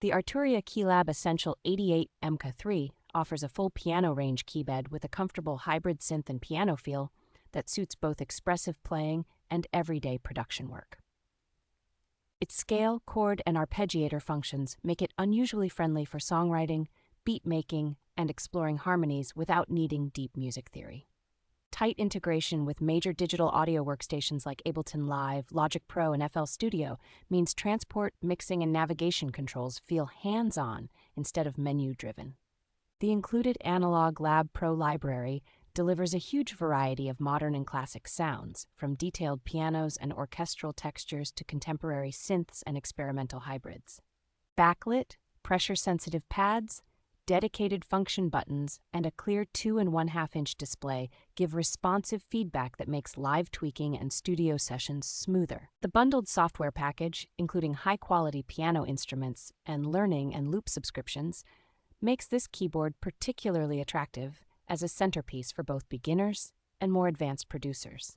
The Arturia KeyLab Essential 88 mk3 offers a full piano range keybed with a comfortable hybrid synth and piano feel that suits both expressive playing and everyday production work. Its scale, chord, and arpeggiator functions make it unusually friendly for songwriting, beat making, and exploring harmonies without needing deep music theory. Tight integration with major digital audio workstations like Ableton Live, Logic Pro, and FL Studio means transport, mixing, and navigation controls feel hands-on instead of menu-driven. The included Analog Lab Pro library delivers a huge variety of modern and classic sounds, from detailed pianos and orchestral textures to contemporary synths and experimental hybrids. Backlit, pressure-sensitive pads, dedicated function buttons, and a clear 2.5-inch display give responsive feedback that makes live tweaking and studio sessions smoother. The bundled software package, including high-quality piano instruments and learning and loop subscriptions, makes this keyboard particularly attractive as a centerpiece for both beginners and more advanced producers.